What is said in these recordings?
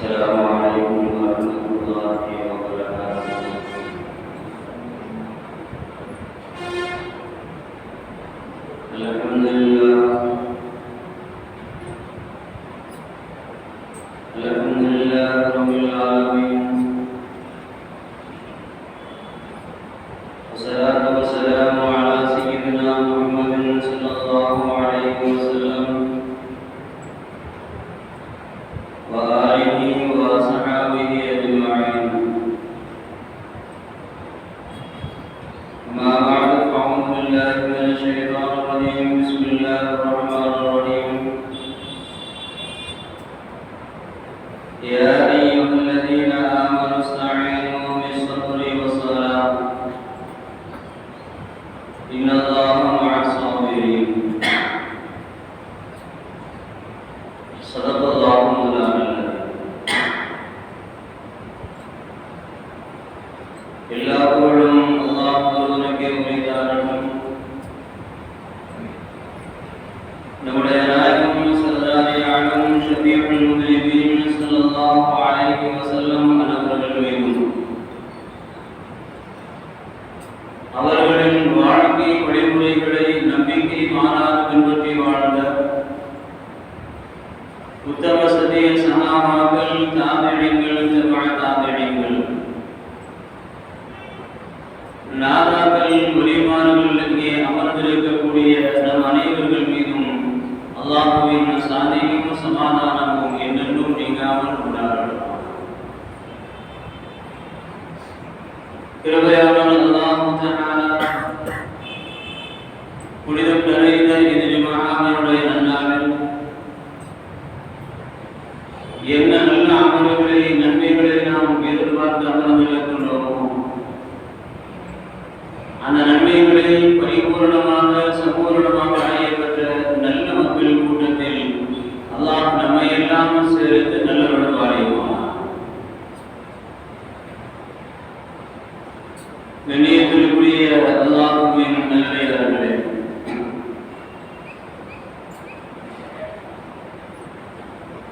السلام عليكم ورحمة الله وبركاته. الحمد لله رب العالمين، والصلاة والسلام على سيدنا محمد صلى الله عليه وسلم وآله وصحبه أجمعين. أما بعد، فأعوذ بالله من الشيطان الرجيم. بسم الله الرحمن الرحيم. يا أيها الذين آمنوا استعينوا بالصبر والصلاة إن الله مع الصابرين. صدق الله مولانا. எல்லா புகழும் அல்லாஹ் ஒருவனுக்கே உரித்தாகட்டும். நம்முடைய நாயகம் ஸல்லல்லாஹு அலைஹி ஷஃபீஉல் முஸ்லிமீன் ஸல்லல்லாஹு அலைஹி வஸல்லம் அவர்கள் மீதும் அவர்களின் வாழ்க்கை வழிமுறைகளை நம்பிக்கை மாறாது பின்பற்றி வாழ்ந்த உத்தம சத்திய சஹாபாக்கள், தாபிஈன்கள், தபஅ தாபிஈன்கள், நாதாக்கள், வலிமார்கள் இங்கே அமர்ந்திருக்கக்கூடிய நம் அனைவர்கள் மீதும் அல்லாஹ்வின் சாந்தியும் சமாதானமும் என்றென்றும் நீங்காமல் உண்டாகட்டும். கிருபையாளர் அல்லாஹ் தஆலா புனிதம் நிறைந்த இந்த ஜும்ஆவுடைய நன்னாளில் என்ன நல்ல அமல்களை, நன்மைகளை நாம் எதிர்பார்த்து அமர்ந்திருக்கின்றோமோ அந்த நன்மைகளை பரிபூர்ணமாக சம்பூர்ணமாக அடையப்பட்ட நல்ல மக்கள் கூட்டத்தில் அல்லாஹ் நம்மை எல்லாம் சேர்த்து நல்லவர்கள் வாழியுவான். கண்ணியத்திற்குரிய அல்லாஹ்வின் நல்லடியார்களே,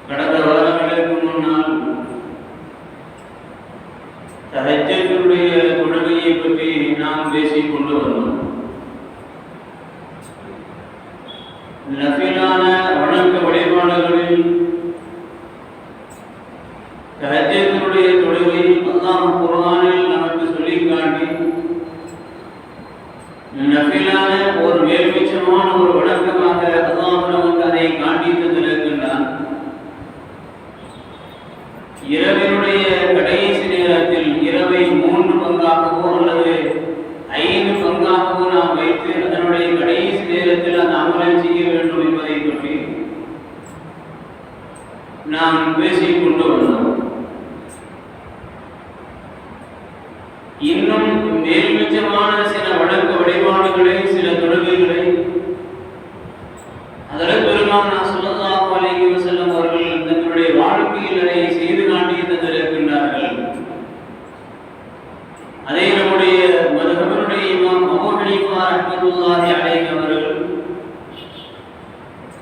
கடந்த வாரங்களுக்கு முன்னால் தஹஜ்ஜுடைய தொழுகையை பற்றி நாம் பேசிக் கொண்டு வந்தோம். நஃபிலான வணக்க வழிபாடுகளில் தஹஜ்ஜுடைய தொழுகை அல்லாஹ் குர்ஆனில் நமக்கு சொல்லிக் காட்டி நஃபிலான ஒரு மேல்மிச்சமான ஒரு வணக்கமாக அல்லாஹ் நமக்கு அதை காட்டி தந்திருக்கின்றான். இரவினுடைய கடைசி நேரத்தில் இரவை 3 பங்காகவோ அல்லது 5 பங்காகவோ நாம் வைத்து அதனுடைய கடைசி நேரத்தில் அந்த அமலை செய்ய வேண்டும் என்பதை பற்றி நாம் பேசிக் கொண்டு வந்தோம். இன்னும் மேல்மிச்சமான சில வணக்க வழிபாடுகளை, சில தொழுகைகளை அதற்கு பெருமானார் ஸல்லல்லாஹு அலைஹி வஸல்லம் அவர்கள் தங்களுடைய வாழ்க்கையில் அதை செய்து காட்டி தந்திருக்கின்றார்கள். அதை நம்முடைய மதுஹபுடைய இமாம் அபூ ஹனீஃபா ரஹ்மத்துல்லாஹி அலைஹி அவர்கள்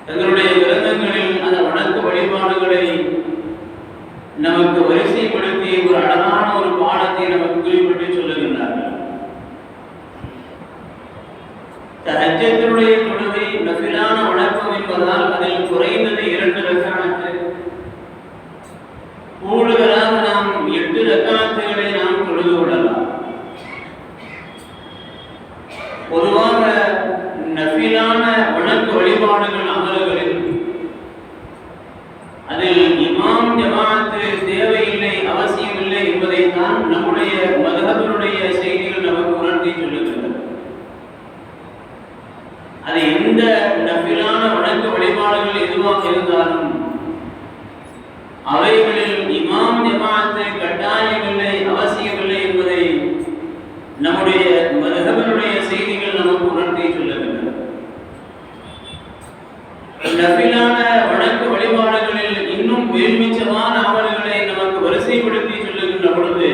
தங்களுடைய கிரந்தங்களில் அந்த வணக்க வழிபாடுகளை நமக்கு வரிசைப்படுத்தி ஒரு அழகான ஒரு பாடத்தை நமக்கு குறிப்பிட்டு சொல்லுகின்றார்கள். தஹஜ்ஜுடைய தொழுகை நஃபிலான வணக்கம் என்பதால் அதில் குறைந்தது 2 ரக்அத், கூடுதலாக நாம் 8 ரக்அத்துகளை நாம் தொழுது கொள்ளலாம். பொதுவாக நஃபிலான வணக்க வழிபாடுகள் அமல்களில் அதில் இமாம் ஜமாஅத்து தேவையில்லை, அவசியமில்லை என்பதைத்தான் நம்முடைய மதுஹபினுடைய செய்திகள் நமக்கு உணர்த்தி சொல்லுகின்றன. அது எந்த நஃபிலான வணக்க வழிபாடுகள் எதுவாக இருந்தாலும் அவைகளில் இமாம் ஜமாஅத்து கட்டாயமில்லை, அவசியமில்லை என்பதை நம்முடைய மதுஹபினுடைய செய்திகள் நமக்கு உணர்த்தி சொல்லுகின்றன. நஃபிலான வணக்க வழிபாடுகளில் இன்னும் மேல்மிச்சமான அமல்களை நமக்கு வரிசைப்படுத்தி சொல்லுகின்ற பொழுது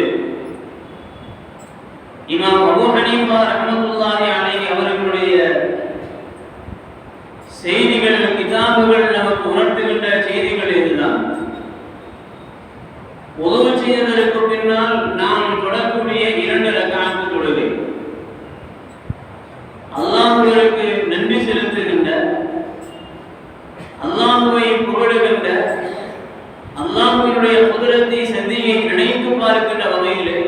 இமாம் அபூ ஹனீஃபா ரஹ்மத்துல்லாஹி அலைஹி அவர்களுடைய செய்திகள், கிதாபுகள் நமக்கு உணர்த்துகின்ற செய்திகள் இதுதான். உதவு செய்வதற்கு பின்னால் நாம் தொடரக்கூடிய 2 ரக்காத்து தொழுகை அல்லாஹ்விற்கு நன்றி செலுத்துகின்ற, அல்லாஹ்வை புகழுகின்ற, அல்லாஹ்வினுடைய குதிரத்தை சந்தியை நினைத்து பார்க்கின்ற வகையிலே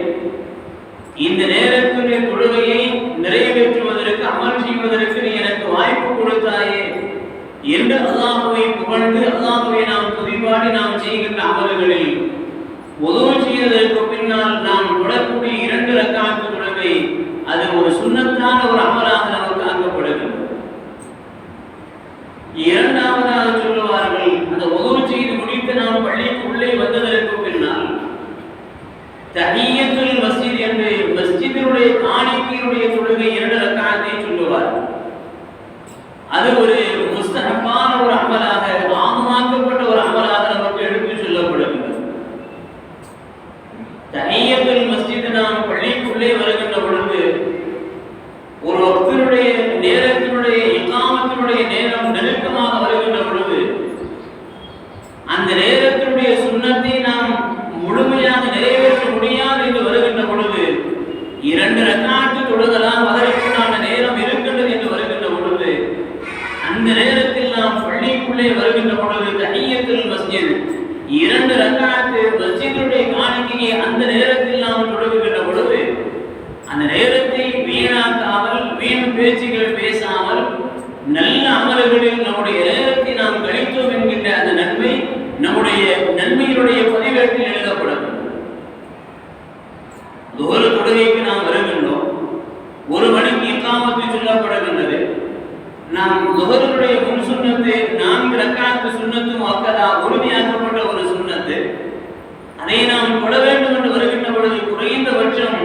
இந்த நேரத்துடைய தொழுகையை நிறைவேற்றுவதற்கு, அமல் செய்வதற்கு நீ எனக்கு வாய்ப்பு கொடுத்தாயே என்று அல்லாஹ்வை புகழ்ந்து அல்லாஹ்வை நாம் துதிபாடி நாம் செய்கின்ற அமல்களில் உதவு செய்வதற்கு பின்னால் நாம் தொடரக்கூடிய 2 ரக்காத்து தொழுகை அது ஒரு சுன்னத்தான ஒரு அமலாக நமக்கு ஆக்கப்படுகிறது. இரண்டாவதாக சொல்லுவார்கள், அந்த உதவு செய்து முடித்து நாம் பள்ளிக்கு உள்ளே வந்ததற்கு பின்னால் தஹிய்யத்துல் மஸ்ஜித் என்று மஸ்ஜிதினுடைய காணிக்கையுடைய தொழுகை 2 ரக்காத்தை சொல்லுவார். அது ஒரு முஸ்தஹப்பான ஒரு அமலாக, ஆகமாக்கப்பட்ட ஒரு அமலாக நமக்கு எடுத்து சொல்லப்படுகிறது. தஹிய்யத்துல் மஸ்ஜித் நாம் பள்ளிக்குள்ளே வருகின்ற பொழுது ஒரு வக்தினுடைய நேரத்தினுடைய இகாமத்தினுடைய நேரம் நெருக்கமாக வருகின்ற பொழுது அந்த நேரத்தினுடைய சுன்னத்தை நாம் முழுமையாக நிறைவேற்ற முடியாது என்று வருகின்ற பொழுது 2 ரக்காத்து தொழுகலாம், அதற்குண்டான நேரம் இருக்கின்றது என்று வருகின்ற பொழுது அந்த நேரத்தில் நாம் பள்ளிக்குள்ளே வருகின்ற பொழுது தஹிய்யத்துல் மஸ்ஜித் 2 ரக்காத்து மஸ்ஜிதுடைய காணிக்கையை அந்த நேரத்தில் நாம் தொழுகின்ற பொழுது அந்த நேரத்தை வீணாக்காமல், வீண் பேச்சுகள் பேசாமல் நல்ல அமல்களில் நம்முடைய நேரத்தை நாம் கழித்தோம் என்கின்ற அந்த நன்மை நம்முடைய நன்மையினுடைய பதிவேட்டில் எழுதப்படும். ஒரு தொழுகைக்கு நாம் வருகின்றோம், 1 மணிக்கு இகாமத்து சொல்லப்படுகின்றது. நாம் லுஹருடைய முன் சுன்னத்து 4 ரக்காத்து சுன்னத்து முஅக்கதா உறுதியாக்கப்பட்ட ஒரு சுன்னத்து, அதை நாம் தொழ வேண்டும் என்று வருகின்ற பொழுது குறைந்தபட்சம்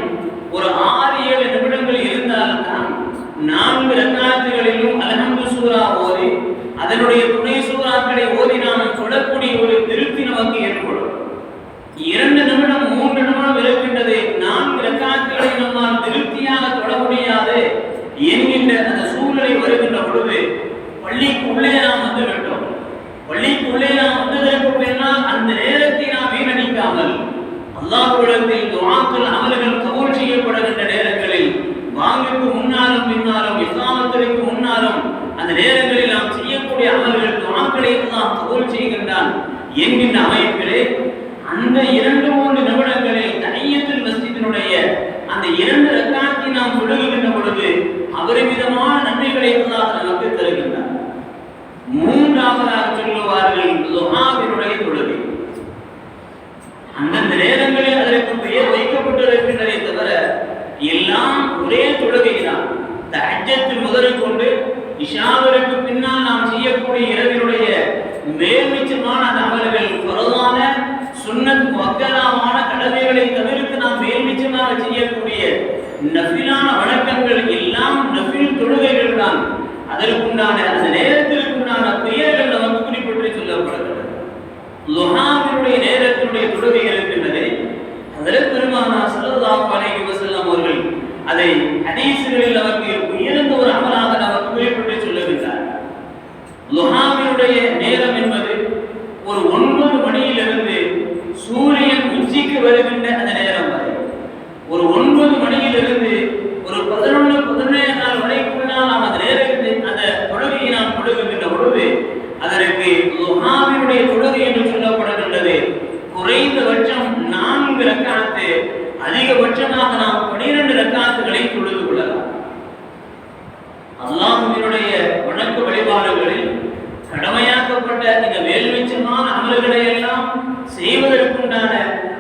ஒரு 6-7 நிமிடங்கள் இருந்தால்தான் 4 ரக்காத்துகளிலும் அல்ஹம்து சூரா ஓதி அதனுடைய துணை சூறாக்களை ஓதி நாம் தொழக்கூடிய ஒரு திருப்தி நமக்கு ஏற்படும். 2 நிமிடம் 3 நிமிடம் இருக்கின்றது, 4 ரக்காத்துகளை நம்மால் திருப்தியாக தொழ முடியாது என்கின்ற அந்த சூழ்நிலை வருகின்ற பொழுது பள்ளிக்கு உள்ளே நாம் வந்து விட்டோம். பள்ளிக்கு உள்ளே நாம் வந்ததற்கு பின்னால் அந்த நேரத்தை நாம் வீணடிக்காமல் அல்லாஹ்விடத்தில் துஆக்கள் அமல்கள் கபூல் செய்யப்படுகின்ற நேரங்களில் வாங்குக்கு முன்னாலும் பின்னாலும் இஸ்லாமத்திற்கு முன்னாலும் அந்த நேரங்களில் நாம் செய்யக்கூடிய அமல்கள் துஆக்களை அல்லாஹ் கபூல் செய்கின்றான் என்கின்ற அமைப்பிலே அந்த 2-3 நிமிடங்களில் தஹிய்யத்துல் மஸ்ஜிதினுடைய அந்த 2 ரக்காத்தை நாம் தொழுகின்ற பொழுது அபரிமிதமான நன்மைகளை அல்லாஹ் நமக்கு தருகின்றார். மூன்றாவதாக சொல்லுவார்கள் லுஹாவினுடைய தொழுகை. அந்தந்த நேரங்களில் அதற்கு பெயர் வைக்கப்பட்டிருக்கின்றதை தவிர எல்லாம் ஒரே தொழுகை தான். தஹஜ்ஜத் முதற்கொண்டு இஷாவிற்கு பின்னால் நாம் செய்யக்கூடிய இரவினுடைய மேல்மிச்சமான அந்த அமல்கள், ஃபர்தான சுன்னத் முஅக்கதாவான கடமைகளை தவிர்த்து நாம் மேல்மிச்சமாக செய்யக்கூடிய நஃபிலான வணக்கங்கள் எல்லாம் நஃபில் தொழுகைகள் தான். அதற்குண்டான அந்த நேரத்திற்குண்டான பெயர்கள் நமக்கு குறிப்பிட்டு சொல்லப்படுகிறது. லுஹாவினுடைய நேரத்தினுடைய தொழுகை இருக்கின்றது. ஹஜ்ரத் பெருமானார் ஸல்லல்லாஹு அலைஹி வஸல்லம் அவர்கள் அதை ஹதீஸ்களில் நமக்கு உயர்ந்த ஒரு அமலாக நமக்கு குறிப்பிட்டு சொல்லுகின்றார். லுஹாவினுடைய நேரம் என்பது ஒரு 9 மணியிலிருந்து சூரியன் உச்சிக்கு வருகின்ற அந்த நேரம் வரை, ஒரு 9 மணியிலிருந்து ஒரு 11-11 வரைக்குள்ளால் நாம் அந்த நேரத்தை அந்த தொழுகையை நாம் தொழுகின்ற பொழுது அதற்கு லுஹாவினுடைய தொழுகை என்று சொல்லப்படுகின்றது. குறைந்தபட்சம் 4 ரக்காத்து, அதிகபட்சமாக நாம் 12 ரக்காத்துகளை தொழுது கொள்ளலாம். அல்லாஹ்வினுடைய வணக்க வழிபாடுகளில் கடமையாக்கப்பட்ட இந்த மேல்மிச்சமான அமல்களை எல்லாம் செய்வதற்குண்டான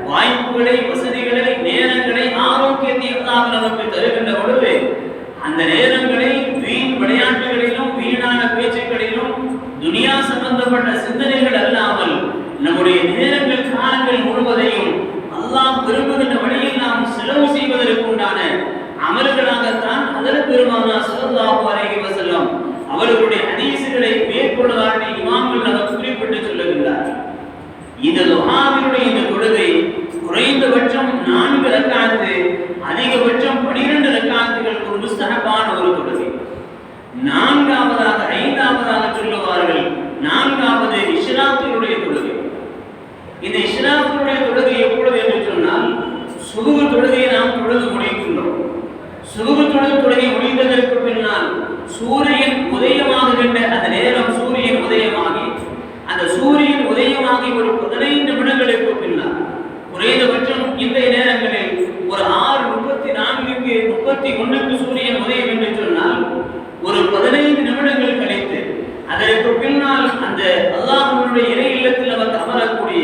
வாய்ப்புகளை, வசதிகளை, நேரங்களை, ஆரோக்கியத்தை அல்லாஹ் நமக்கு தருகின்ற பொழுது அந்த நேரங்களை வீண் விளையாட்டுகளிலும் வீணான பேச்சுக்களிலும் துனியா சம்பந்தப்பட்ட சிந்தனைகள் அல்லாமல் நம்முடைய நேரங்கள், காலங்கள் முழுவதையும் அல்லாஹ் விரும்புகின்ற வழியில் நாம் செலவு செய்வதற்குண்டான அமல்களாகத்தான் ஹஜ்ரத் பெருமானார் ஸல்லல்லாஹு அலைஹி வஸல்லம் அவர்களுடைய ஹதீஸ்களை மேற்கொள்ளாட்டி இமாம்கள் நமக்கு குறிப்பிட்டு சொல்லுகின்றார்கள். இந்த லுஹாவினுடைய இந்த தொழுகை குறைந்தபட்சம் 4 ரக்காத்து, அதிகபட்சம் 12 ரக்காத்துகள் ஒரு முஸ்தஹபான ஒரு தொழுகை. 4வது 5வது சொல்லுவார்கள், 4வது இஷ்ராக்கினுடைய தொழுகை. இந்த இஷ்ராக்கினுடைய தொழுகை சுபுகு தொழுகையை நாம் தொழுது முடிக்கின்றோம். சுபுகு தொழுகை முடிந்ததற்கு பின்னால் சூரியன் உதயமாகுகின்ற அந்த நேரம், சூரியன் உதயமாகி அந்த சூரியன் உதயமாகி ஒரு 15 நிமிடங்களுக்கு பின்னால், குறைந்தபட்சம் இன்றைய நேரங்களில் ஒரு 6:34 31 சூரியன் உதயம் என்று சொன்னால் ஒரு 15 நிமிடங்கள் கழித்து அதற்கு பின்னால் அந்த அல்லாஹ்வுடைய இறை இல்லத்தில் நமக்கு அமரக்கூடிய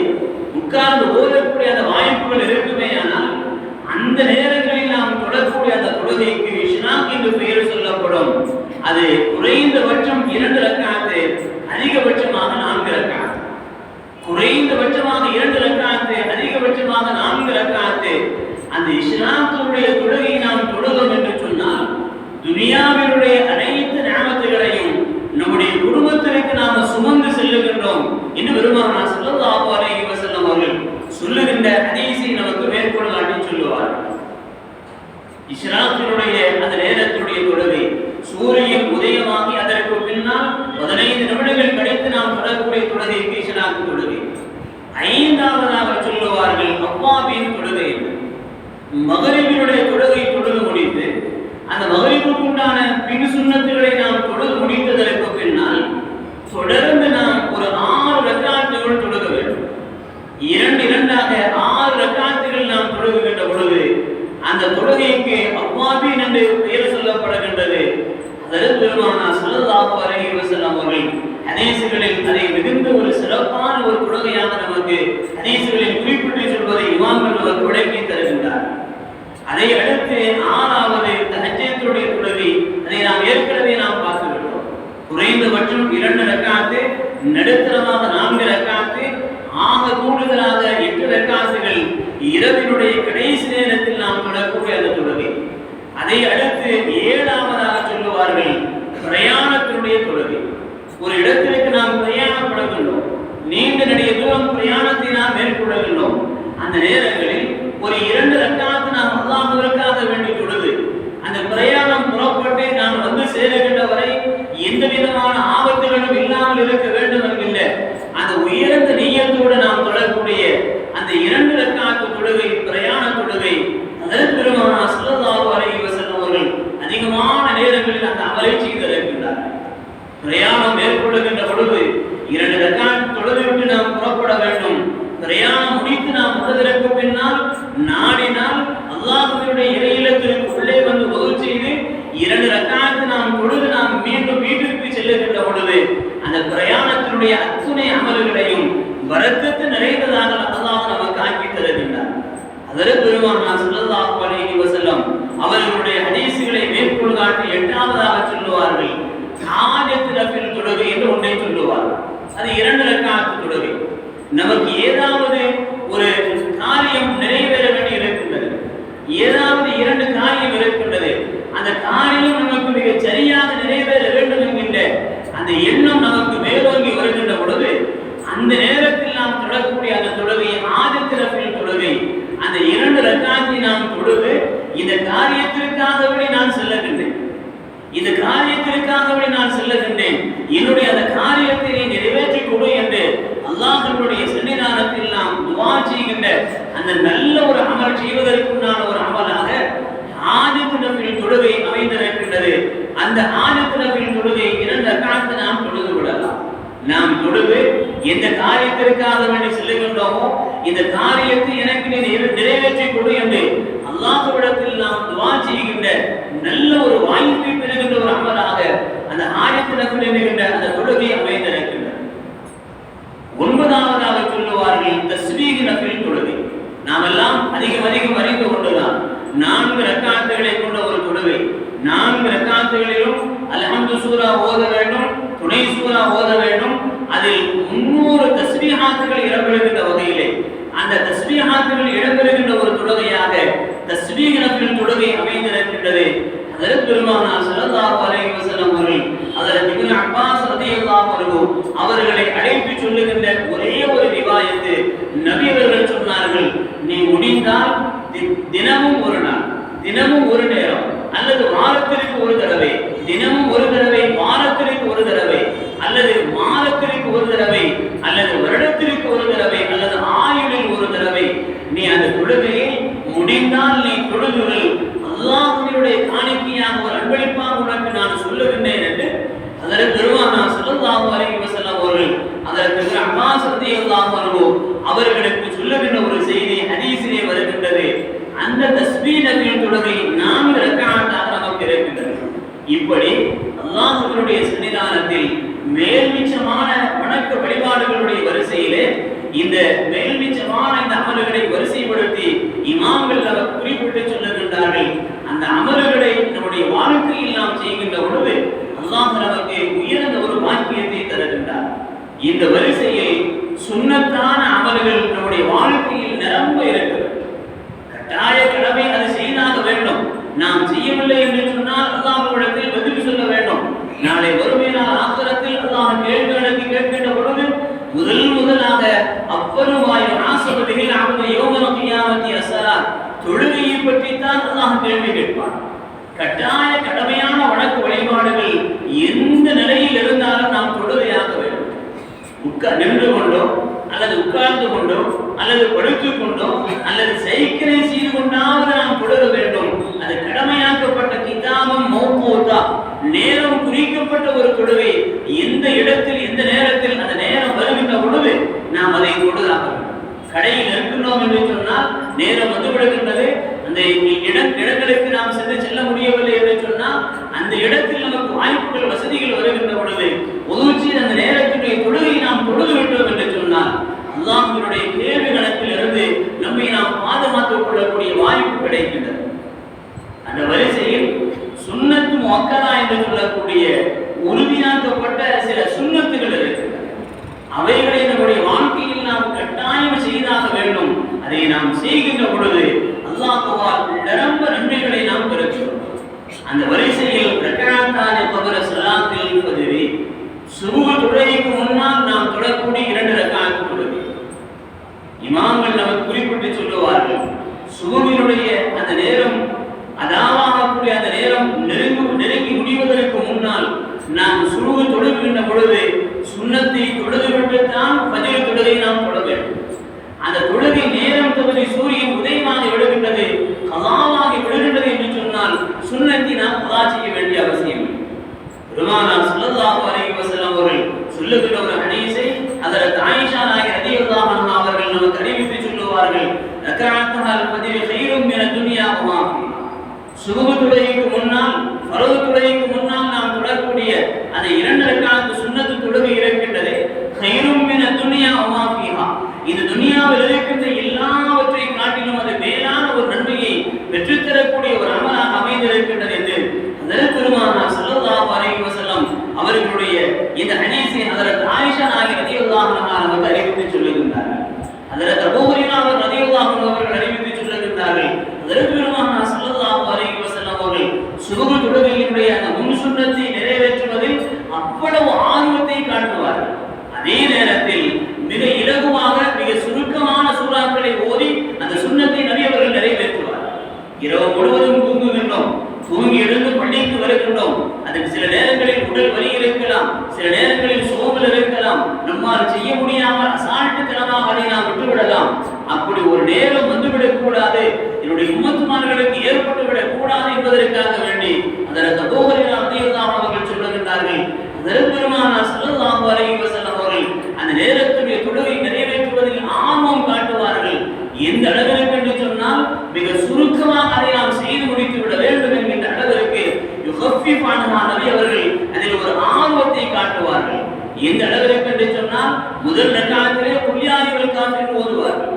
உட்கார்ந்து ஓதக்கூடிய அந்த வாய்ப்புகள் இருக்குமே. ஆனால் அந்த நேரங்களில் நாம் தொடரக்கூடிய அந்த தொழுகைக்கு இஷ்ராக் என்று பெயர் சொல்லப்படும். அது குறைந்தபட்சம் 2 ரக்காத்து, அதிகபட்சமாக 4 ரக்காத்து. குறைந்தபட்சமாக 2 ரக்காத்து, அதிகபட்சமாக 4 ரக்காத்து. அந்த இஷ்ராக்குடைய தொழுகை நாம் தொழுதோம் என்று சொன்னால் துனியாவினுடைய அனைத்து நியமத்துகளையும் நம்முடைய குடும்பத்திற்கு நாம் சுமந்து செல்லுகின்றோம் என்று பெருமானார் ஸல்லல்லாஹு அலைஹி வஸல்லம் அவர்கள் சொல்லுகின்ற ஹதீஸை நமக்கு மேற்கோள் காட்டி சொல்லுவார்கள். இஷ்ராக்கினுடைய அந்த நேரத்துடைய தொழுகை சூரியன் உதயமாகி அதற்கு பின்னால் 15 நிமிடங்கள் கழித்து நாம் தொடரக்கூடிய தொழுகைக்கு இஷ்ராக் தொழுகை. 5ஆவதாக சொல்லுவார்கள் அவ்வாபின் தொழுகை. மகரிபினுடைய தொழுகை தொழுது முடித்து அந்த மகரிபுக்கு உண்டான பின் சுன்னத்துகளை நாம் தொழுது முடித்ததற்கு பின்னால் தொடர்ந்து நாம் ஒரு 6 ரக்காத்துகள் தொழுக வேண்டும். 2 6 ரக்காத்துகள் நாம் தொழுகின்ற பொழுது அந்த தொழுகைக்கு அவ்வாபின் என்று பெயர் சொல்லப்படுகின்றது. அதற்கு பெருமானார் ஸல்லல்லாஹு அலைஹி வஸல்லம் அவர்கள் ஹதீஸ்களில் அதை மிகுந்த ஒரு சிறப்பான ஒரு தொழுகையாக நமக்கு ஹதீஸ்களில் குறிப்பிட்டு சொல்வதை இமாம்கள் நமக்கு விளக்கி தருகின்றார். அதை அடுத்து 6வது தஹஜ்ஜுடைய தொழுகை. அதை நாம் ஏற்கனவே பார்த்துவிட்டோம். குறைந்தபட்சம் 2 ரக்காத்து, நடுத்தரமாக 4 ரக்காத்து, ஆக கூடுதலாக 8 ரக்காத்துகள் இரவினுடைய கடைசி நேரத்தில் நாம் தொடரக்கூடிய அந்த தொழுகை. அதை அடுத்து 7ஆவதாக சொல்லுவார்கள் பிரயாணத்தினுடைய தொழுகை. ஒரு இடத்திற்கு நாம் பிரயாணப்படுகின்றோம், நீண்ட நெடிய தூரம் பிரயாணத்தை நாம் மேற்கொள்கின்றோம். அந்த நேரங்களில் ஒரு 2 ரக்காத்து நாம் அல்லாஹ்வுக்காக வேண்டி தொழுது அந்த பிரயாணம் புறப்பட்டு நாம் வந்து சேருகின்ற வரை எந்த விதமான ஆபத்துகளும் இல்லாமல் இருக்க வேண்டும் என்கின்ற அந்த உயர்ந்த நிய்யத்தோடு நாம் தொழக்கூடிய அந்த 2 ரக்காத்து தொழுகை, பிரயாண தொழுகை. அதற்கு பெருமானார் ஸல்லல்லாஹு அலைஹி வஸல்லம் அவர்கள் அதிகமான நேரங்களில் அந்த அமலை செய்திருக்கிறார். பிரயாணம் மேற்கொள்ளுகின்ற பொழுது 2 ரக்காத் தொழுதுவிட்டு நாம் புறப்பட வேண்டும். பிரயாணம் முடித்து நாம் வருவதற்கு பின்னால் நாடினால் அல்லாஹ்வுடைய இறை இல்லத்திற்கு உள்ளே வந்து உதவு செய்து 2 ரக்காத்து நாம் தொழுது நாம் மீண்டும் வீட்டிற்கு செல்லுகின்ற பொழுது அந்த பிரயாணத்தினுடைய அத்துணை அமல்களையும் பரக்கத்து நிறைந்ததாக அல்லாஹ் நமக்கு ஆக்கி தருகின்றார். அதற்கு பெருமானார் ஸல்லல்லாஹு அலைஹி வஸல்லம் அவர்களுடைய ஹதீஸ்களை மேற்கோள் காட்டி 8ஆவதாக சொல்லுவார்கள் ஹாஜத்துல் தொழுகை என்று ஒன்றை சொல்லுவார்கள். அது 2 ரக்காத்து தொழுகை. நமக்கு ஏதாவது ஒரு காரியம் நிறைவேற வேண்டி இருக்கின்றது, ஏதாவது 2 காரியம் இருக்கின்றது, அந்த காரியம் நமக்கு மிக சரியாக நிறைவேற வேண்டும் என்கின்ற அந்த எண்ணம் நமக்கு மேலோங்கி வருகின்ற பொழுது அந்த நேரத்தில் நாம் தொழக்கூடிய அந்த தொழுகை ஆதித்திரப்பில் தொழுகை. அந்த 2 ரக்காத்தை நாம் தொழுது இந்த காரியத்திற்காகவே நான் செல்லுகின்றேன், இந்த காரியத்திற்காகவே நான் செல்லுகின்றேன், என்னுடைய அந்த காரியத்தை நீ நிறைவேற்றி கொடு என்று அல்லாஹ்வுடைய சன்னிதானத்தில் நாம் துஆ செய்கின்ற அந்த நல்ல ஒரு அமல் செய்வதற்குண்டான ஒரு அமலாக ஆதித்திரப்பில் தொழுகை அமைந்திருக்கின்றது. அந்த ஆதித்திரப்பில் தொழுகை 2 ரக்காத்தை நாம் தொழுது விடலாம். நாம் தொழுது எந்த காரியத்திற்காக வேண்டி செல்லுகின்றோமோ இந்த காரியத்தை எனக்கு நீ நிறைவேற்றி கொடு என்று அல்லாஹ்விடத்தில் நாம் துஆ செய்கின்ற நல்ல ஒரு வாய்ப்பை பெறுகின்ற ஒரு அமலாக அந்த ஆயத்தினத்தில் என்கின்ற அந்த தொழுகை அமைந்திருக்கின்றது. 9ஆவதாக சொல்லுவார்கள் தஸ்பீஹ் நஃபில் தொழுகை. நாம் எல்லாம் அதிகம் அறிந்து கொண்டுதான் 4 ரக்காத்துகளை கொண்ட ஒரு தொழுகை. 4 ரக்காத்துகளிலும் அல்ஹம்து சூரா ஓத வேண்டும், துணை சூரா ஓத வேண்டும். அதில் 300 தஸ்பீஹாத்துகள் இடம்பெறுகின்ற வகையிலே அந்த தஸ்பீஹாத்துகள் இடம்பெறுகின்ற ஒரு தொழுகையாக தஸ்பீஹ் நஃபில் தொழுகை அமைந்திருக்கின்றது. அதற்கு பெருமானார் ஸல்லல்லாஹு அலைஹி வஸல்லம் அவர்கள் அதற்கு இப்னு அப்பாஸ் ரலியல்லாஹு அன்ஹு அவர்களை அழைத்து சொல்லுகின்ற ஒரே ஒரு ரிவாயத்து, நபி அவர்கள் சொன்னார்கள், நீ முடிந்தால் தினமும் ஒரு நாள், தினமும் ஒரு நேரம், அல்லது வாரத்திற்கு ஒரு தடவை, தினமும் ஒரு தடவை, வாரத்திற்கு ஒரு தடவை, அல்லது மாதத்திற்கு ஒரு தடவை, அல்லது வருடத்திற்கு ஒரு தடவை, அல்லது ஆயுளில் ஒரு தடவை நீ அந்த தொழுகையை முடிந்த அந்த தஸ்பீஹ் நபியின் தொழுகை 4 ரக்அத்தாக நமக்கு இருக்கின்றது. இப்படி அல்லாஹ்வுடைய சன்னிதானத்தில் மேல்மிச்சமான வணக்க வழிபாடுகளுடைய வரிசையிலே இந்த மேல்மிச்சமான இந்த அமல்களை வரிசைப்படுத்தி இமாம்கள் அவர் குறிப்பிட்டு சொல்லுகின்றார்கள். அந்த அமல்களை நம்முடைய வாழ்க்கையில் நாம் செய்கின்ற பொழுது அல்லாஹ் நமக்கு உயர்ந்த ஒரு பாக்கியத்தை தருகின்றார். இந்த வரிசையில் சுன்னத்தான அமல்கள் நம்முடைய வாழ்க்கையில் நிரம்ப இருக்கிறது. கட்டாய கடமை அதை செய்தாக வேண்டும். நாம் செய்யவில்லை என்று சொன்னால் அல்லாஹ்விடத்தில் பதில் சொல்ல வேண்டும். நாளை வறுமை நாள் ஆகிரத்தில் அல்லாஹ் கேள்வி கணக்கு கேட்கின்ற பொழுது முதலாக அவ்வளவாய் ஆசபதிகள் அவருடைய யோகன கியாமத்தி அஸ்ஸலாத் தொழுகையை பற்றித்தான் அல்லாஹ் கேள்வி கேட்பார். கட்டாய கடமையான வணக்க வழிபாடுகள் எந்த நிலையில் இருந்தாலும் நாம் தொழுகையாக வேண்டும். நின்று கொண்டோ அல்லது உட்கார்ந்து கொண்டோ அல்லது படுத்துக் கொண்டோ அல்லது சைக்கிளை செய்து கொண்டாவது நாம் தொழுக வேண்டும். அது கடமையாக்கப்பட்ட கிதாபம் மௌகூதா, நேரம் குறிக்கப்பட்ட ஒரு தொழுகை. எந்த இடத்தில் எந்த நேரத்தில் அந்த நேரம் வருகின்ற பொழுது நாம் அதை தொழுதாக வேண்டும். கடையில் இருக்கின்றோம் என்று சொன்னால் நேரம் வந்து விடுகின்றது. அந்த இடங்களுக்கு நாம் செல்ல முடியவில்லை என்று சொன்னால் அந்த இடத்தில் நமக்கு வாய்ப்புகள் வசதிகள் வருகின்ற பொழுது ஒதுச்சி அந்த நேரத்துடைய தொழுகை நாம் தொழுது விட்டோம் என்று சொன்னால் அல்லாஹ்வினுடைய கேள்வி கணக்கில் இருந்து நம்மை நாம் பாதுகாத்துக் கொள்ளக்கூடிய வாய்ப்பு கிடைக்கின்றது. அந்த வரிசையில் சுன்னத்து முஅக்கதா என்று சொல்லக்கூடிய உறுதியாக்கப்பட்ட சில சுன்னத்துகள் இருக்கின்றன. அவைகளை நம்முடைய வாழ்க்கையில் நாம் கட்டாயம் செய்தாக வேண்டும். அதை நாம் செய்கின்ற பொழுது அல்லாஹ்வால் நிரம்ப நன்மைகளை நாம் பெறுகிறோம். அந்த வரிசையில் ரக்அத்தானி கப்ல ஸலாத்தில் ஃபஜ்ரி, சுபஹ் தொழுகைக்கு முன்னால் நாம் தொழக்கூடிய 2 ரக்அத் தொழுகை. இமாம்கள் நமக்கு குறிப்பிட்டு சொல்லுவார்கள், சுபஹினுடைய அந்த நேரம் அதாவாகக்கூடிய அந்த நேரம் நெருங்கி முடிவதற்கு முன்னால் நாம் சுபஹ் தொழுகின்ற பொழுது சுன்னத்தை தொழுதுவிட்டு தான் ஃபஜ்ர் தொழுகை நாம் தொழ வேண்டும். அந்த தொழுகை நேரம் தவறி சூரியன் உதயமாகி விடுகின்றது, கலாவாகி விடுகின்றது என்று சொன்னால் சுன்னத்தை நாம் கலா செய்ய வேண்டிய அவசியம். பெருமானார் ஸல்லல்லாஹு அலைஹி வஸல்லம் அவர்கள் சொல்லுகிற ஒரு ஹதீஸை ஹஜ்ரத் ஆயிஷா நாயகி ரலியல்லாஹு அன்ஹா அவர்கள் நமக்கு அறிவித்து சொல்லுவார்கள், ரக்அத்துல் ஃபஜ்ர் கைரும் மினத் துன்யா வ மா ஃபீஹா. சுபஹ் தொழுகைக்கு முன்னால் ஃபர்து தொழுகைக்கு முன்னால் நாம் தொழக்கூடிய அந்த 2 ரக்அத் சுன்னத்து தொழுகை இருக்கின்றது, கைரும் மினத் துன்யா வ மா ஃபீஹா. இது துனியாவில் இருக்கின்ற எல்லாவற்றை காட்டிலும் அது மேலான ஒரு நன்மையை பெற்றுத்தரக்கூடிய ஒரு அமலாக அமைந்திருக்கின்றது என்று ஹஜ்ரத் பெருமானார் ஸல்லல்லாஹு அலைஹி வஸல்லம் அவர்களுடைய இந்த ஹதீஸை ஹஜ்ரத் ஆயிஷா நாயகி ரலியல்லாஹு அன்ஹா நமக்கு அறிவித்து சொல்லுகின்றார்கள். ஹஜ்ரத் அபூ ஹுரைரா ரலியல்லாஹு அன்ஹு அவர்கள் அறிவித்து சொல்லுகின்றார்கள், ஹஜ்ரத் பெருமானார் ஸல்லல்லாஹு அலைஹி வஸல்லம் அவர்கள் சுபஹ் தொழுகையினுடைய அந்த முன் சுன்னத்தை நிறைவேற்றுவதில் அவ்வளவு ஆர்வத்தை காட்டுவார்கள். அதே நேரத்தில் மிக இலகுவாக மிக சுருக்கமான சூறாக்களை ஓதி அந்த சுன்னத்தை நபி அவர்கள் நிறைவேற்றுவார். இரவு முழுவதும் தூங்குகின்றோம், தூங்கி எழுந்து பள்ளிக்கு வருகின்றோம். அதுக்கு சில நேரங்களில் உடல் வலி இருக்கலாம், சில நேரங்களில் சோம்பல் இருக்கலாம், நம்மால் செய்ய முடியாமல் அசால்ட்டுத்தனமாக அதை நாம் விட்டுவிடலாம். அப்படி ஒரு நேரம் வந்துவிடக் கூடாது, என்னுடைய உம்மத்துமார்களுக்கு ஏற்பட்டுவிடக் கூடாது என்பதற்காக வேண்டி அதற்கு அபூ ஹுரைரா ரலியல்லாஹு அன்ஹு அவர்கள் சொல்லுகின்றார்கள், ஹஜ்ரத் பெருமானார் ஸல்லல்லாஹு அலைஹி வஸல்லம் அவர்கள் அந்த நேரத்துடைய தொழுகை நிறைவேற்றுவதில் ஆர்வம் காட்டுவார்கள். எந்த அளவிற்கு என்று சொன்னால் மிக சுருக்கமாக அதை நாம் செய்து முடித்து விட வேண்டும் என்கின்ற அளவிற்கு யுகஃபிஃப் அன்ஹா நபி அவர்கள் அதில் ஒரு ஆர்வத்தை காட்டுவார்கள். எந்த அளவிற்கு என்று சொன்னால் முதல் ரக்அத்திலே குல் யா அய்யுஹல் காஃபிரூன் ஓதுவார்கள்,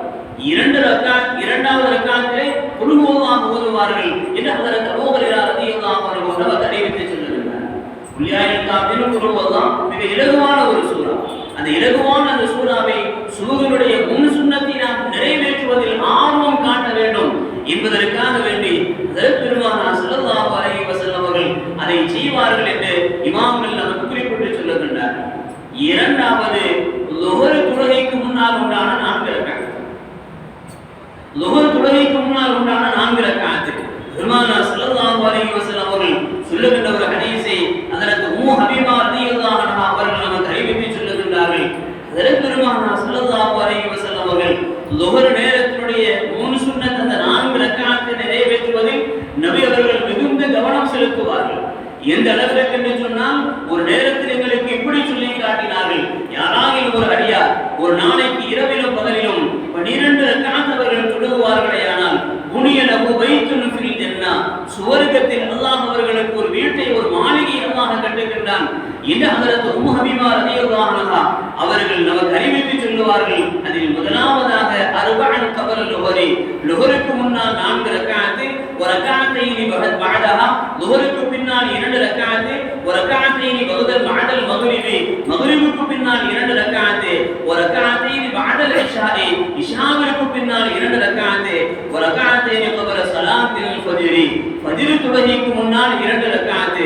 இரண்டாவது ரக்அத்திலே குல் ஹுவல்லாஹு ஓதுவார்கள் என்று ஹஜ்ரத் அபூ ஹுரைரா ரலியல்லாஹு அன்ஹு நமக்கு அறிவித்து சொல்லுகிறார். குல் யா அய்யுஹல் காஃபிரூன் குல் ஹுவல்லாஹ் மிக இலகுவான ஒரு சூரா. அந்த இலகுவான அந்த சூறாவை சுபஹினுடைய முன் சுன்னத்தை நாம் நிறைவேற்றுவதில் ஆர்வம் காட்ட வேண்டும் என்பதற்காக வேண்டி ஹஜ்ரத் பெருமானார் ஸல்லல்லாஹு அலைஹி வஸல்லம் அவர்கள் அதை செய்வார்கள் என்று இமாம்கள் நமக்கு குறிப்பிட்டு சொல்லுகின்றார். இரண்டாவது லுஹர் தொழுகைக்கு முன்னால் உண்டான 4 ரக்அத். லுஹர் தொழுகைக்கு முன்னால் உண்டான 4 ரக்அத் பெருமானார் ஸல்லல்லாஹு அலைஹி வஸல்லம் அவர்கள் சொல்லுகின்ற ஒரு ஹதீஸை ஹஜ்ரத் உம்மு ஹபீபா ரலியல்லாஹு அன்ஹா அவர்கள் நமக்கு அறிவித்து சொல்லுகின்றார்கள். ஹஜ்ரத் பெருமானார் ஸல்லல்லாஹு அலைஹி வஸல்லம் அவர்கள் லுஹர் நேரத்தினுடைய 3 சுன்னத் அந்த 4 ரக்அத்தை நிறைவேற்றுவதில் நபி அவர்கள் மிகுந்த கவனம் செலுத்துவார்கள். எந்த அளவிற்கு என்று சொன்னால் ஒரு நேரத்தில் எங்களுக்கு இப்படி சொல்லி காட்டினார்கள், யாராகிலும் ஒரு அடியார் ஒரு நாளைக்கு இரவிலும் பகலிலும் 12 ரக்அத் அவர்கள் தொழுவார்களே ஆனால் புனிய லஹு சுவர்க்கத்தில் அல்லாஹ் அவர்களுக்கு ஒரு வீட்டை, ஒரு மாளிகை அல்லாஹ் கட்டுகின்றான் என்று ஹஜ்ரத் உம்மு ஹபீபா ரலியல்லாஹு அன்ஹா அவர்கள் நமக்கு அறிவித்து சொல்லுவார்கள். அதில் முதலாவதாக அர்பஅன் கபல லுஹரி, லுஹருக்கு முன்னால் 4 ரக்அத், ஒரு ரக்அத்தைனி பஅதஹா, லுஹருக்கு பின்னால் 2 ரக்அத், ஒரு ரக்அத்தைனி பஅதல் மக்ரிபி, மக்ரிபுக்கு பின்னால் 2 ரக்அத், ஒரு ரக்அத்தைனி பஅதல் இஷாஇ, இஷாவிற்கு பின்னால் 2 ரக்அத், ஒரு ரக்அத்தைனி கபல ஸலாத்தில் ஃபஜ்ரி, ஃபஜ்ர் தொழுகைக்கு முன்னால் 2 ரக்அத்.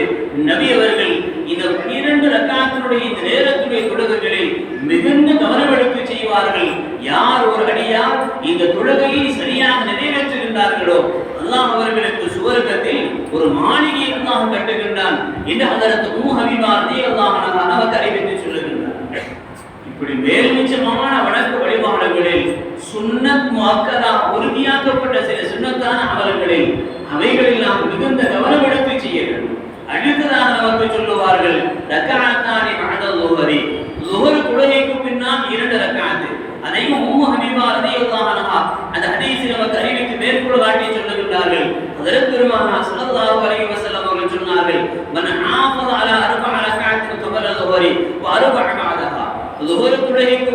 நபி அவர்கள் இந்த 12 ரக்அத்தினுடைய இந்த நேரத்துடைய தொழுகைகளில் மிகுந்த கவனம் எடுத்து செய்வார்கள். யார் ஒரு அடியார் இந்த தொழுகையை சரியாக நிறைவேற்றுகின்றார்களோ அல்லாஹ் அவர்களுக்கு சுவர்க்கத்தில் ஒரு மாளிகையை அல்லாஹ் கட்டுகின்றான் என்று ஹஜ்ரத் உம்மு ஹபீபா ரலியல்லாஹு அன்ஹா நமக்கு அறிவித்து சொல்லுகின்றார். இப்படி மேல்மிச்சமான வணக்க வழிபாடுகளில் சுன்னத் முஅக்கதா, உறுதியாக்கப்பட்ட சில சுன்னத்தான அமல்களில் அவைகளில் நாம் மிகுந்த கவனம் எடுத்து செய்ய வேண்டும். அடுத்ததாக நமக்கு சொல்லுவார்கள் ரக்அத்தானி பஅதல் லுஹரி, லுஹர் தொழுகைக்கு பின்னால் 2 ரக்அத். அதையும் உம்மு ஹபீபா ரலியல்லாஹு அன்ஹா அந்த ஹதீஸில் நமக்கு அறிவித்து மேற்கோள் காட்டி சொல்லுகின்றார்கள். ஹஜ்ரத் பெருமானார் ஸல்லல்லாஹு அலைஹி வஸல்லம் அவர்கள் சொன்னார்கள், மன் ஹாஃபஸ அலா 4 ரக்அத்தின் கபல லுஹரி வ 4 பஅதஹா, லுஹர் தொழுகைக்கு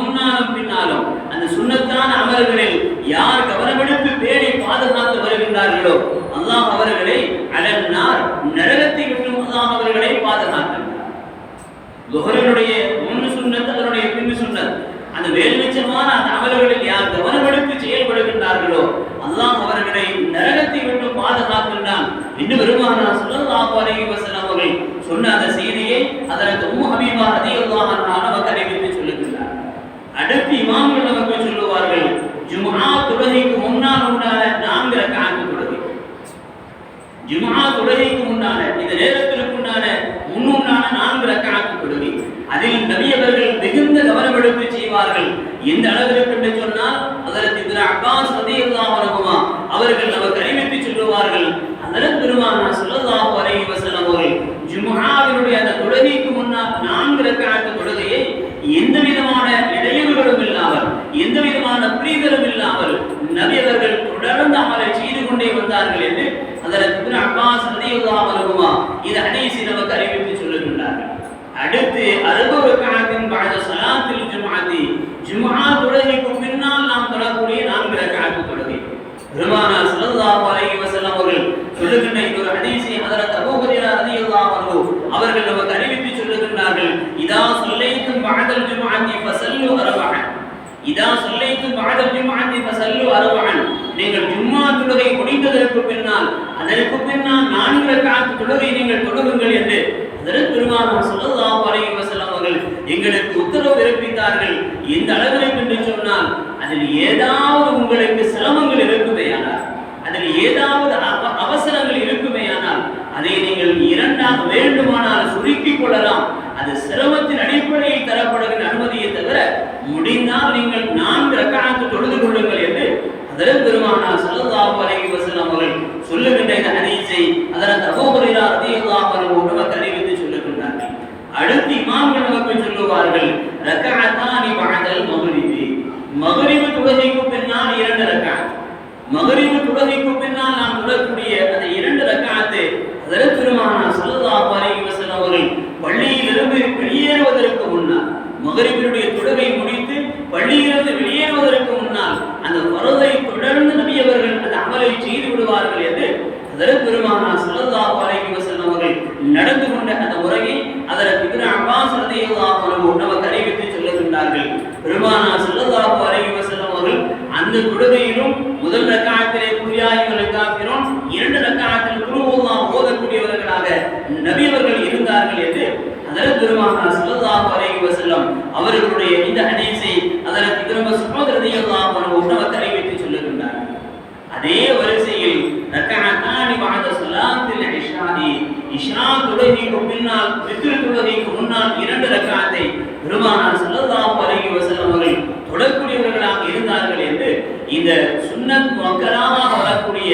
முன்னாலும் பின்னாலும் அந்த சுன்னத்தான அமல்களில் யார் கவனமெடுத்து பேணி பாதுகாத்து வருகின்றார்களோ அல்லாஹ் அவர்களை அலன்னார், நரகத்தை விட்டு அல்லாஹ் அவர்களை பாதுகாக்கின்றார். லுஹரினுடைய முன் சுன்னத், அதனுடைய பின் சுன்னத், அந்த மேல்மிச்சமான அந்த அமல்களில் யார் கவனமெடுத்து செயல்படுகின்றார்களோ அல்லாஹ் அவர்களை நரகத்தை விட்டு பாதுகாக்கின்றான் என்று பெருமானார் ஸல்லல்லாஹு அலைஹி வஸல்லம் அவர்கள் சொன்ன அந்த செய்தியை ஹஜ்ரத் உம்மு ஹபீபா ரலியல்லாஹு அன்ஹா நமக்கு அறிவித்து சொல்லுகின்றார். அடுத்து இமாம்கள் நமக்கு சொல்லுவார்கள், ஜும்ஆ தொழுகைக்கு முன்னால் உண்டான 4 ரக்அத் தொழுகை, ஜும்ஆ தொழுகைக்கு முன்னால இந்த நேரத்திற்கு உண்டான முன்னுண்டான 4 ரக்அத் தொழுகை, அதில் நபி அவர்கள் மிகுந்த கவனம் எடுத்து செய்வார்கள். எந்த அளவிற்கு என்று சொன்னால் ஹஜ்ரத் இப்னு அப்பாஸ் ரலியல்லாஹு அன்ஹுமா அவர்கள் நமக்கு அறிவித்து சொல்லுவார்கள், ஹஜ்ரத் பெருமானார் ஸல்லல்லாஹு அலைஹி வஸல்லம் அவர்கள் ஜும்ஆவினுடைய அந்த தொழுகைக்கு முன்னால் 4 ரக்அத் தொழுகையை எந்த விதமான இடையூறுகளும் இல்லாமல், எந்த விதமான பிரிதலும் இல்லாமல் நபி அவர்கள் தொடர்ந்து அமலை செய்து கொண்டே வந்தார்கள் என்று ஹஜ்ரத் இப்னு அப்பாஸ் ரலியல்லாஹு அன்ஹுமா இந்த ஹதீஸை நமக்கு அறிவித்து சொல்லுகின்றார்கள். அடுத்து 60 ரக்அத்தின் பஅத ஸலாத்தில் ஜும்ஆத்தி, ஜும்ஆ தொழுகைக்கு பின்னால் நாம் தொழக்கூடிய 4 ரக்அத் தொழுகை. பெருமானார் ஸல்லல்லாஹு அலைஹி வஸல்லம் அவர்கள் சொல்லுகின்ற இந்த ஒரு ஹதீஸை ஹஜ்ரத் அபூ ஹுரைரா ரலியல்லாஹு அன்ஹு அவர்கள் நமக்கு அறிவித்து சொல்லுகின்றார்கள், இதா ஸல்லைத்தும் பஅதல் ஜும்ஆத்தி ஃபஸல்லு அர்பஅன், இதா ஸல்லைத்தும் பஅதல் ஜும்ஆத்தி ஃபஸல்லு அர்பஅன், நீங்கள் ஜும்ஆ தொழுகை முடிந்ததற்கு பின்னால் அதற்கு பின்னால் 4 ரக்அத் தொழுகை நீங்கள் தொழுகுங்கள் என்று ஹஜ்ரத் பெருமானார் ஸல்லல்லாஹு அலைஹி வஸல்லம் அவர்கள் எங்களுக்கு உத்தரவு பிறப்பித்தார்கள். இந்த அளவிற்கு என்று சொன்னால் அதில் ஏதாவது உங்களுக்கு சிரமங்கள் இருக்குமேயானால், அதில் ஏதாவது அவசரங்கள் இருக்குமேயானால் அதை நீங்கள் 2ஆக வேண்டுமானால் சுருக்கிக் கொள்ளலாம். அது சிரமத்தின் அடிப்படையில் தரப்படுகிற அனுமதியை தவிர முடிந்தால் நீங்கள் 4 ரக்அத் தொழுது கொள்ளுங்கள் என்று ஹஜ்ரத் பெருமானார் ஸல்லல்லாஹு அலைஹி வஸல்லம் அவர்கள் சொல்லுகின்ற இந்த ஹதீஸை ஹஜ்ரத் அபூ ஹுரைரா ரலியல்லாஹு அன்ஹு நமக்கு அறிவித்து சொல்லுகின்றார்கள். அடுத்து இமாம்கள் நமக்கு சொல்லுவார்கள், ரக்அத்தானி பஅதல் மக்ரிபி, மக்ரிப் தொழுகைக்கு பின்னால் 2 ரக்அத், மக்ரிப் தொழுகைக்கு பின்னால் நாம் தொழக்கூடிய அந்த 2 ரக்அத் ஹஜ்ரத் பெருமானார் ஸல்லல்லாஹு அலைஹி வஸல்லம் அவர்கள் பள்ளியிலிருந்து வெளியேறுவதற்கு முன்னால், மக்ரிபினுடைய தொழுகை முடித்து பள்ளியிலிருந்து வெளியேறுவதற்கு முன்னால் அந்த ஃபர்தை தொடர்ந்து நபி அவர்கள் அந்த அமலை செய்து விடுவார்கள் என்று ஹஜ்ரத் பெருமானார் ஸல்லல்லாஹு அலைஹி வஸல்லம் அவர்கள் நடந்து கொண்ட அந்த முறையை ஹஜ்ரத் இப்னு அப்பாஸ் ரலியல்லாஹு அன்ஹு நமக்கு அறிவித்து சொல்லுகின்றார்கள். பெருமானார் ஸல்லல்லாஹு அலைஹி வஸல்லம் அவர்கள் அந்த தொழுகையிலும் முதல் ரக்அத்திலே குல் யா அய்யுஹல் காஃபிரூன், 2 ரக்அத்தில் குல் ஹுவல்லாஹ் ஓதக்கூடியவர்களாக நபி அவர்கள் இருந்தார்கள் என்று ஹஜ்ரத் பெருமானார் ஸல்லல்லாஹு அலைஹி வஸல்லம் அவர்களுடைய இந்த ஹதீஸை ஹஜ்ரத் இப்னு மஸ்ஊத் ரலியல்லாஹு அன்ஹு நமக்கு அறிவித்து சொல்லுகின்றார்கள். அதே வரிசையில் ரக்அத்தானி பஅத ஸலாத்தில் இஷாஇ, இஷா தொழுகைக்கு பின்னால் வித்ர் தொழுகைக்கு முன்னால் 2 ரக்அத்தை பெருமானார் ஸல்லல்லாஹு அலைஹி வஸல்லம் அவர்கள் தொழக்கூடியவர்களாக இருந்தார்கள் என்று இந்த சுன்னத் முஅக்கராக வரக்கூடிய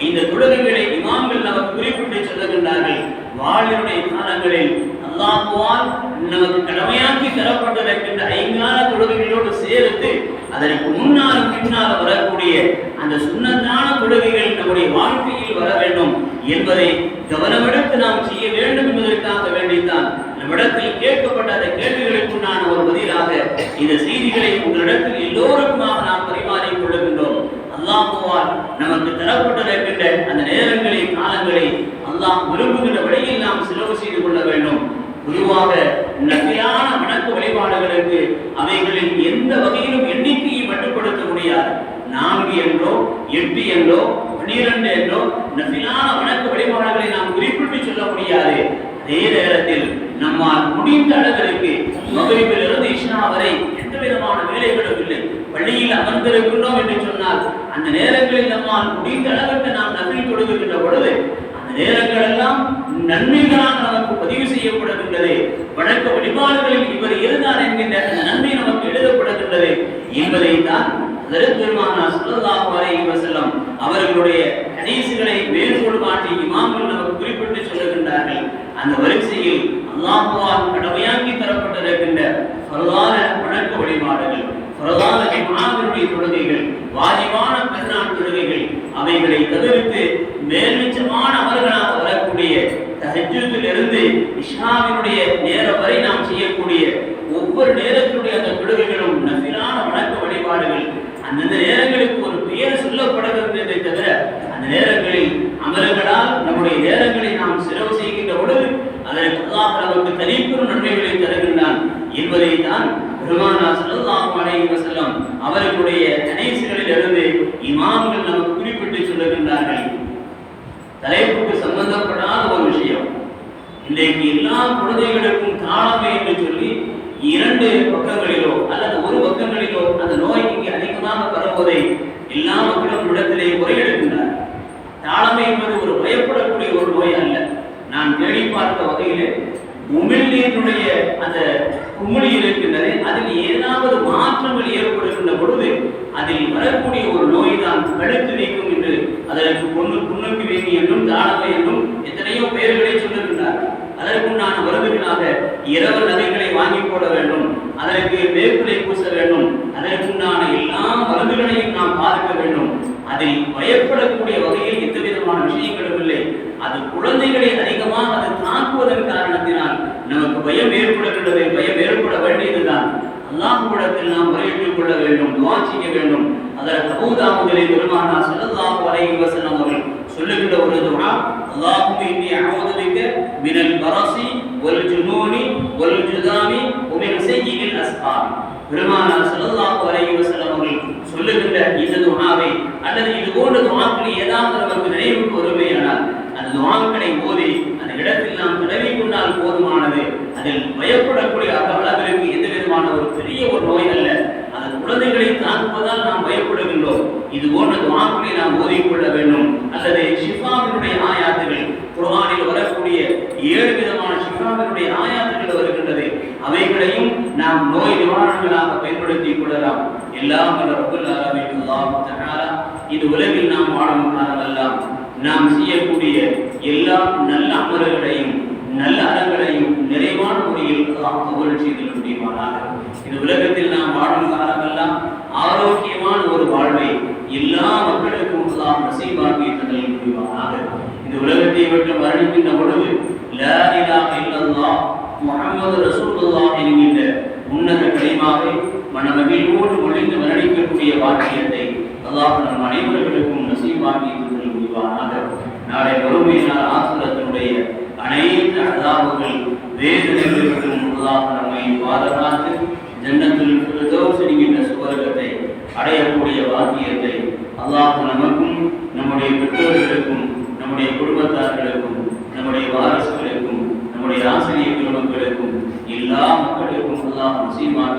இந்த தொழுகைகளை இமாம்கள் நமக்கு குறிப்பிட்டு சொல்லுகின்றார்கள். வாழினுடைய காலங்களில் அல்லாஹ்வால் நமக்கு கடமையாக்கி தரப்பட்டிருக்கின்ற 5 தொழுகைகளோடு சேர்த்து அதற்கு முன்னாலும் பின்னாலும் வரக்கூடிய அந்த சுன்னத்தான தொழுகைகள் நம்முடைய வாழ்க்கையில் வர வேண்டும் என்பதை கவனமெடுத்து நாம் செய்ய வேண்டும் என்பதற்காக வேண்டித்தான் நம்மிடத்தில் கேட்கப்பட்ட அந்த கேள்விகளுக்குண்டான ஒரு பதிலாக இந்த செய்திகளை உங்களிடத்தில் எல்லோருக்குமாக நாம் பரிமாறிக் கொள்ளுகின்றோம். அல்லாஹ்வால் நமக்கு தரப்பட்டிருக்கின்ற அந்த நேரங்களை காலங்களை அல்லாஹ் விரும்புகின்ற வழியில் நாம் செலவு செய்து கொள்ள வேண்டும். பொதுவாக நகையான வணக்க வழிபாடுகளுக்கு அவைகளில் எந்த வகையிலும் எண்ணிக்கையை மட்டுப்படுத்த முடியாது. 4 என்றோ 8 என்றோ 12 என்றோ நஃபிலான வணக்க வழிபாடுகளை நாம் குறிப்பிட்டு சொல்ல முடியாது. அதே நேரத்தில் நம்மால் முடிந்த அளவிற்கு மகரிபிலிருந்து இஷ்னா வரை எந்த விதமான வேலைகளும் இல்லை, பள்ளியில் அமர்ந்திருக்கின்றோம் என்று சொன்னால் அந்த நேரங்களில் நம்மால் முடிந்த அளவுக்கு நாம் நஃபில் தொழுகின்ற பொழுது அந்த நேரங்கள் எல்லாம் நன்மைகளாக நமக்கு பதிவு செய்யப்படுகின்றது. வணக்க வழிபாடுகளில் இவர் இருந்தார் என்கின்ற அந்த நன்மை நமக்கு எழுதப்படுகின்றது என்பதை தான் பெருமானார் ஸல்லல்லாஹு அலைஹி வஸல்லம் அவர்களுடைய ஹதீஸ்களை மேற்கோள் காட்டி இமாம்கள் நமக்கு குறிப்பிட்டு சொல்லுகின்றார்கள். அந்த வரிசையில் அல்லாஹ்வால் கடமையாக்கி தரப்பட்டிருக்கின்ற ஃபர்தான வணக்க வழிபாடுகள், ஃபர்தான ஜும்ஆவினுடைய தொழுகைகள், வாஜிபான பெருநாள் தொழுகைகள், அவைகளை தவிர்த்து மேல்மிச்சமான அமல்களாக வரக்கூடிய தஹஜ்ஜுதில் இருந்து இஷ்ராவினுடைய நேரம் வரை நாம் செய்யக்கூடிய ஒவ்வொரு நேரத்தினுடைய அந்த தொழுகைகளும் நஃபிலான வணக்க வழிபாடுகள். அந்தந்த நேரங்களுக்கு ஒரு பெயர் சொல்லப்படுகின்றதை தவிர அந்த நேரங்களில் அமல்களால் நம்முடைய நேரங்களை நாம் செலவு செய்கின்ற பொழுது அதற்கு அல்லாஹ் நமக்கு தனிப்பெரும் நன்மைகளை தருகின்றான் என்பதை தான் பெருமானார் ஸல்லல்லாஹு அலைஹி வஸல்லம் அவர்களுடைய ஹதீஸ்களில் இருந்து இமாம்கள் நமக்கு குறிப்பிட்டு சொல்லுகின்றார்கள். தலைப்புக்கு சம்பந்தப்படாத ஒரு விஷயம், இன்றைக்கு எல்லா குழந்தைகளுக்கும் தாளமை என்று சொல்லி 2 பக்கங்களிலோ அல்லது ஒரு பக்கங்களிலோ அந்த நோய் இங்கே அதிகமாக பரவுவதை எல்லா மக்களும் இடத்திலே முறையெடுக்கின்றனர். தாளமை என்பது ஒரு பயப்படக்கூடிய ஒரு நோய் அல்ல. நான் தேடி பார்த்த வகையிலே உமிழ்நீருடைய அந்த குமிழி இருக்கின்றது, அதில் ஏதாவது மாற்றங்கள் ஏற்படுகின்ற பொழுது அதில் வரக்கூடிய ஒரு நோய் தான் கழுத்து நீக்கும் என்று அதற்கு புண்ணுக்கு வீங்கி என்றும் தாளமை என்றும் எத்தனையோ பெயர்களை சொல்லுகின்றார். அதற்குண்டான மருந்துகளாக இரவு நகைகளை வாங்கி போட வேண்டும், அதற்கு வேப்பிலை பூச வேண்டும், அதற்குண்டான எல்லா மருந்துகளையும் நாம் பார்க்க வேண்டும். அதில் பயப்படக்கூடிய வகையில் எந்த விதமான விஷயங்களும் இல்லை. அது குழந்தைகளை அதிகமாக அது தாக்குவதன் காரணத்தினால் நமக்கு பயம் ஏற்படுகின்றது. பயம் ஏற்பட வேண்டியதுதான். அல்லாஹ்விடத்தில் நாம் முறையிட்டுக் கொள்ள வேண்டும், துஆ செய்ய வேண்டும். அதற்கு அபூதாவுதிலே பெருமானார் ஸல்லல்லாஹு அலைஹி வஸல்லம் அவர்கள் சொல்லுகின்ற ஒரு துஆ, அல்லாஹும்ம இன்னி அஊது பிக மினல் பரஸி வல் ஜுனூனி வல் ஜுதாமி வ மின் ஸய்யிஇல் அஸ்ஹாப். பெருமானார் ஸல்லல்லாஹு அலைஹி வஸல்லம் அவர்கள் சொல்லுகின்ற இந்த துஆவை அல்லது இது போன்ற துஆக்கள் ஏதாவது நமக்கு நினைவுக்கு வருமேயானால் அந்த துஆக்களை ஓதி அந்த இடத்தில் நாம் தடவி கொண்டால் போதுமானது. அதில் பயப்படக்கூடிய அளவிற்கு எந்த விதமான ஒரு பெரிய ஒரு நோய் அல்ல. அந்த குழந்தைகளை தாக்குவதால் நாம் பயப்படுகின்றோம். இது போன்ற துஆக்களை நாம் ஓதிக்கொள்ள வேண்டும். அல்லது ஷிஃபாவினுடைய ஆயாத்துகள், குர்ஆனில் வரக்கூடிய 7 விதமான ஷிஃபாவினுடைய ஆயாத்துகள் வருகின்றது. அவைகளையும் நாம் நோய் நிவாரணங்களாக பயன்படுத்திக் கொள்ளலாம். எல்லாம் ரப்பல் ஆலமீன் அல்லாஹ் தஆலா இந்த உலகில் நாம் வாழும் காலமெல்லாம் நாம் செய்யக்கூடிய எல்லா நல்ல அமல்களையும் நல்ல அறங்களையும் நிறைவான முறையில் அல்லாஹ் கபூல் செய்து முடிவானாக. இந்த உலகத்தில் நாம் வாழும் காலமெல்லாம் ஆரோக்கியமான ஒரு வாழ்வை எல்லா மக்களுக்கும் அல்லாஹ் நசீபாக்கி தந்தல் முடிவானாக. இந்த உலகத்தை விட்டு மரணிக்கின்ற பொழுது லா இலாஹ இல்லல்லாஹ் முஹம்மது ரசூலுல்லாஹ் என்கின்ற உன்னத கலிமாவை மனமகிழ்வோடு மொழிந்து மரணிக்கக்கூடிய வாக்கியத்தை அல்லாஹ் நம் அனைவர்களுக்கும் நசீபாக்கி தந்தல் முடிவானாக. நாளை வறுமையினால் ஆசுரத்தினுடைய அனைத்து அதாபுகள் வேதனைகளுக்கும் அல்லாஹ் நம்மை பாதுகாத்து ஜன்னத்துல் ஃபிர்தௌஸ் என்கின்ற சுவர்க்கத்தை அடையக்கூடிய வாக்கியத்தை அல்லாஹ் நமக்கும் நம்முடைய பெற்றோர்களுக்கும் நம்முடைய குடும்பத்தார்களுக்கும் நம்முடைய வாரிசுகளுக்கும் நம்முடைய ஆசிரியர் பெருமக்களுக்கும் எல்லா மக்களுக்கும் அல்லாஹ் நசீபாக்கி